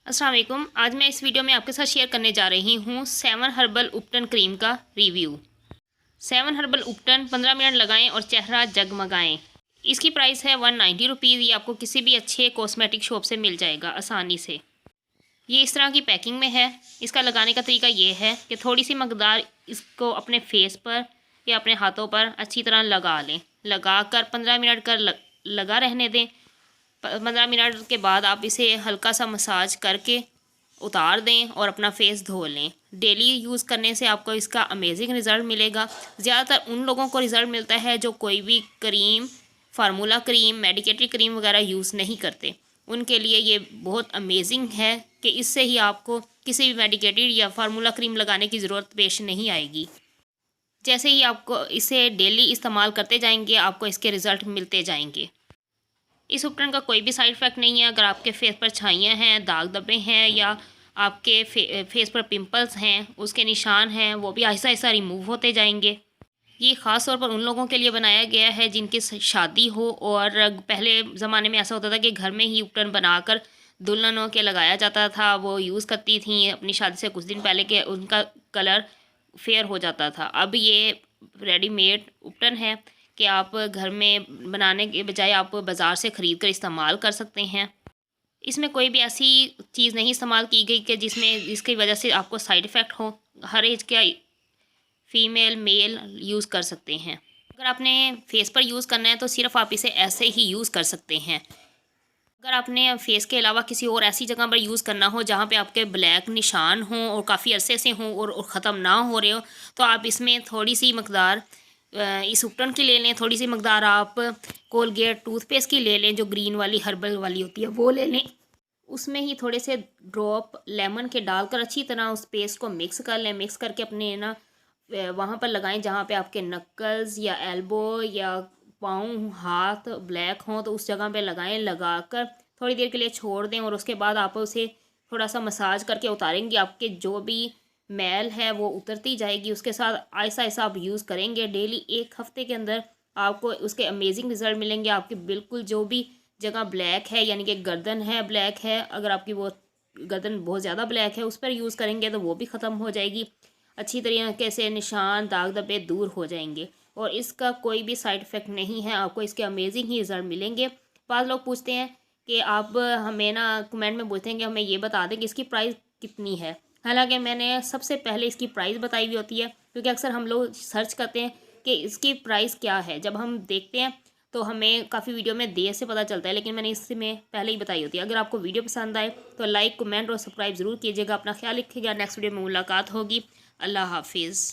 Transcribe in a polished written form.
अस्सलाम वालेकुम। आज मैं इस वीडियो में आपके साथ शेयर करने जा रही हूँ 7 हर्बल उपटन क्रीम का रिव्यू। 7 हर्बल उपटन 15 मिनट लगाएं और चेहरा जगमगाएं। इसकी प्राइस है 190 रुपीज़। ये आपको किसी भी अच्छे कॉस्मेटिक शॉप से मिल जाएगा आसानी से। ये इस तरह की पैकिंग में है। इसका लगाने का तरीका ये है कि थोड़ी सी मकदार इसको अपने फेस पर या अपने हाथों पर अच्छी तरह लगा लें। लगा कर 15 मिनट कर लगा रहने दें। 15 मिनट के बाद आप इसे हल्का सा मसाज करके उतार दें और अपना फेस धो लें। डेली यूज़ करने से आपको इसका अमेजिंग रिज़ल्ट मिलेगा। ज़्यादातर उन लोगों को रिज़ल्ट मिलता है जो कोई भी क्रीम, फार्मूला क्रीम, मेडिकेटरी क्रीम वगैरह यूज़ नहीं करते। उनके लिए ये बहुत अमेजिंग है कि इससे ही आपको किसी भी मेडिकेटेड या फार्मूला क्रीम लगाने की ज़रूरत पेश नहीं आएगी। जैसे ही आपको इसे डेली इस्तेमाल करते जाएंगे, आपको इसके रिज़ल्ट मिलते जाएंगे। इस उपकरण का कोई भी साइड इफ़ेक्ट नहीं है। अगर आपके फेस पर छाइयाँ हैं, दाग धब्बे हैं या आपके फेस पर पिंपल्स हैं, उसके निशान हैं, वो भी आहिस्ता आहिस्ता रिमूव होते जाएंगे। ये ख़ास तौर पर उन लोगों के लिए बनाया गया है जिनकी शादी हो। और पहले ज़माने में ऐसा होता था कि घर में ही उपकरण बनाकर दुल्हनों के लगाया जाता था। वो यूज़ करती थी अपनी शादी से कुछ दिन पहले के उनका कलर फेयर हो जाता था। अब ये रेडीमेड उपकरण है कि आप घर में बनाने के बजाय आप बाज़ार से ख़रीद कर इस्तेमाल कर सकते हैं। इसमें कोई भी ऐसी चीज़ नहीं इस्तेमाल की गई कि जिसकी वजह से आपको साइड इफ़ेक्ट हो। हर एज के फ़ीमेल मेल यूज़ कर सकते हैं। अगर आपने फेस पर यूज़ करना है तो सिर्फ आप इसे ऐसे ही यूज़ कर सकते हैं। अगर आपने फेस के अलावा किसी और ऐसी जगह पर यूज़ करना हो जहाँ पे आपके ब्लैक निशान हों और काफ़ी अरसे से हों और ख़त्म ना हो रहे हो, तो आप इसमें थोड़ी सी मकदार इस उपकरण की ले लें। थोड़ी सी मकदार आप कोलगेट टूथपेस्ट की ले लें, जो ग्रीन वाली हर्बल वाली होती है वो ले लें। उसमें ही थोड़े से ड्रॉप लेमन के डालकर अच्छी तरह उस पेस्ट को मिक्स कर लें। मिक्स करके अपने वहाँ पर लगाएं जहाँ पे आपके नक्कल्स या एल्बो या पाँव हाथ ब्लैक हों, तो उस जगह पे लगाएं। लगाकर थोड़ी देर के लिए छोड़ दें और उसके बाद आप उसे थोड़ा सा मसाज करके उतारेंगे। आपके जो भी मैल है वो उतरती जाएगी। उसके साथ ऐसा ऐसा आप यूज़ करेंगे डेली, 1 हफ़्ते के अंदर आपको उसके अमेजिंग रिज़ल्ट मिलेंगे। आपकी बिल्कुल जो भी जगह ब्लैक है, यानी कि गर्दन है ब्लैक है, अगर आपकी वो गर्दन बहुत ज़्यादा ब्लैक है उस पर यूज़ करेंगे तो वो भी ख़त्म हो जाएगी। अच्छी तरीके से निशान दाग धब्बे दूर हो जाएंगे और इसका कोई भी साइड इफ़ेक्ट नहीं है। आपको इसके अमेजिंग ही रिज़ल्ट मिलेंगे। बाद लोग पूछते हैं कि आप हमें कमेंट में पूछते हैं कि हमें ये बता दें कि इसकी प्राइस कितनी है। हालांकि मैंने सबसे पहले इसकी प्राइस बताई हुई होती है, क्योंकि अक्सर हम लोग सर्च करते हैं कि इसकी प्राइस क्या है। जब हम देखते हैं तो हमें काफ़ी वीडियो में देर से पता चलता है, लेकिन मैंने इसमें पहले ही बताई होती है। अगर आपको वीडियो पसंद आए तो लाइक, कमेंट और सब्सक्राइब ज़रूर कीजिएगा। अपना ख्याल रखिएगा। नेक्स्ट वीडियो में मुलाकात होगी। अल्लाह हाफिज़।